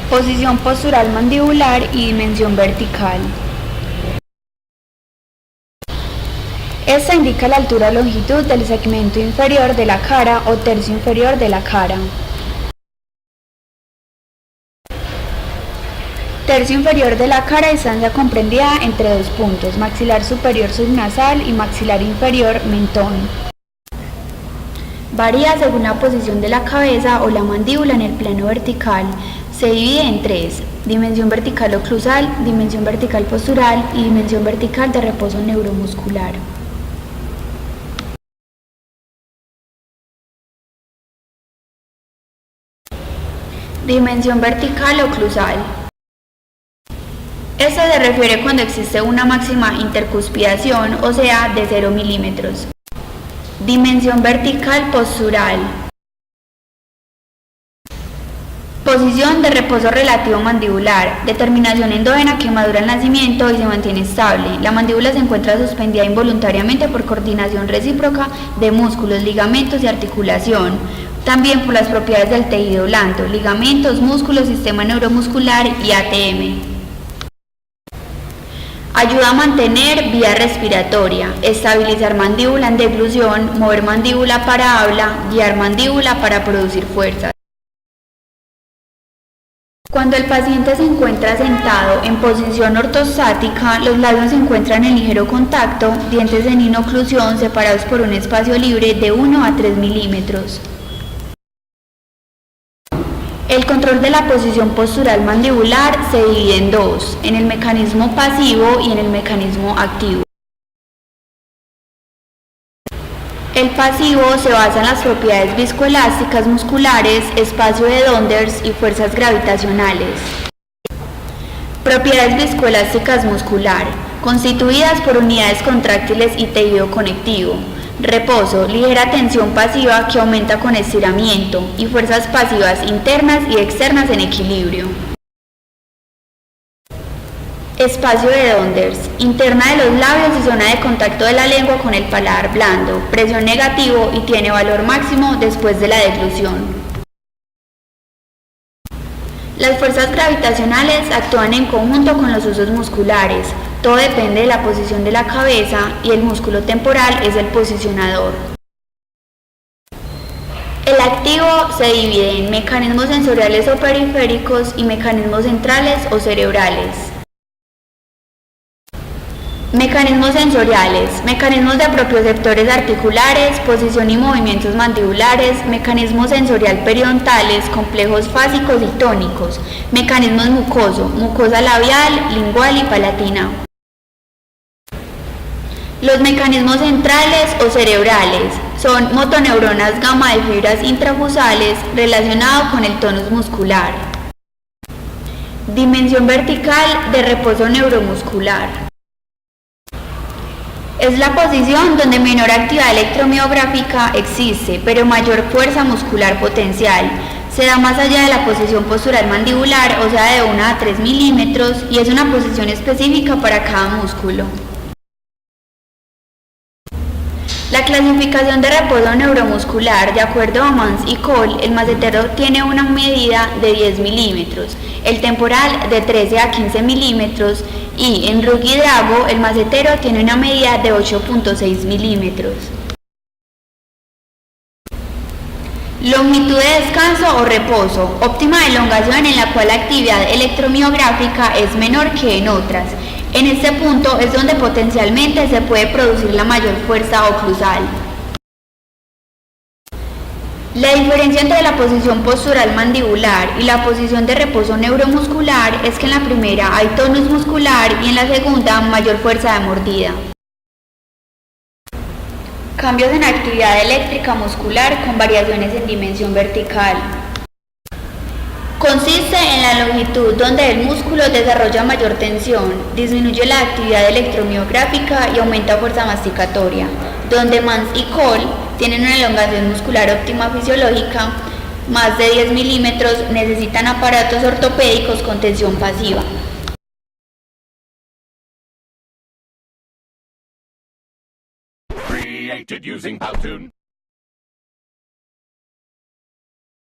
Posición postural mandibular y dimensión vertical. Esta indica la altura o longitud del segmento inferior de la cara o tercio inferior de la cara. Tercio inferior de la cara, distancia comprendida entre dos puntos, maxilar superior subnasal y maxilar inferior mentón. Varía según la posición de la cabeza o la mandíbula en el plano vertical. Se divide en tres: dimensión vertical oclusal, dimensión vertical postural y dimensión vertical de reposo neuromuscular. Dimensión vertical oclusal. Esta se refiere cuando existe una máxima intercuspidación, o sea, de 0 milímetros. Dimensión vertical postural. Posición de reposo relativo mandibular. Determinación endógena que madura al nacimiento y se mantiene estable. La mandíbula se encuentra suspendida involuntariamente por coordinación recíproca de músculos, ligamentos y articulación. También por las propiedades del tejido blando, ligamentos, músculos, sistema neuromuscular y ATM. Ayuda a mantener vía respiratoria, estabilizar mandíbula en deglución, mover mandíbula para habla, guiar mandíbula para producir fuerza. Cuando el paciente se encuentra sentado en posición ortostática, los labios se encuentran en ligero contacto, dientes en inoclusión separados por un espacio libre de 1 a 3 milímetros. El control de la posición postural mandibular se divide en dos: en el mecanismo pasivo y en el mecanismo activo. El pasivo se basa en las propiedades viscoelásticas musculares, espacio de Donders y fuerzas gravitacionales. Propiedades viscoelásticas muscular, constituidas por unidades contráctiles y tejido conectivo. Reposo, ligera tensión pasiva que aumenta con estiramiento, y fuerzas pasivas internas y externas en equilibrio. Espacio de Donders, interna de los labios y zona de contacto de la lengua con el paladar blando, presión negativo y tiene valor máximo después de la deglución. Las fuerzas gravitacionales actúan en conjunto con los usos musculares. Todo depende de la posición de la cabeza y el músculo temporal es el posicionador. El activo se divide en mecanismos sensoriales o periféricos y mecanismos centrales o cerebrales. Mecanismos sensoriales, mecanismos de propioceptores articulares, posición y movimientos mandibulares, mecanismos sensorial periodontales, complejos fásicos y tónicos, mecanismos mucoso, mucosa labial, lingual y palatina. Los mecanismos centrales o cerebrales son motoneuronas gamma de fibras intrafusales relacionado con el tonus muscular. Dimensión vertical de reposo neuromuscular. Es la posición donde menor actividad electromiográfica existe, pero mayor fuerza muscular potencial. Se da más allá de la posición postural mandibular, o sea, de 1 a 3 milímetros, y es una posición específica para cada músculo. La clasificación de reposo neuromuscular, de acuerdo a Mans y Cole, el macetero tiene una medida de 10 milímetros, el temporal de 13 a 15 milímetros y en Rugg y Drago el macetero tiene una medida de 8.6 milímetros. Longitud de descanso o reposo, óptima elongación en la cual la actividad electromiográfica es menor que en otras. En este punto es donde potencialmente se puede producir la mayor fuerza oclusal. La diferencia entre la posición postural mandibular y la posición de reposo neuromuscular es que en la primera hay tonus muscular y en la segunda mayor fuerza de mordida. Cambios en actividad eléctrica muscular con variaciones en dimensión vertical. Consiste en la longitud donde el músculo desarrolla mayor tensión, disminuye la actividad electromiográfica y aumenta fuerza masticatoria. Donde Mans y Cole tienen una elongación muscular óptima fisiológica, más de 10 milímetros, necesitan aparatos ortopédicos con tensión pasiva. Created using Powtoon.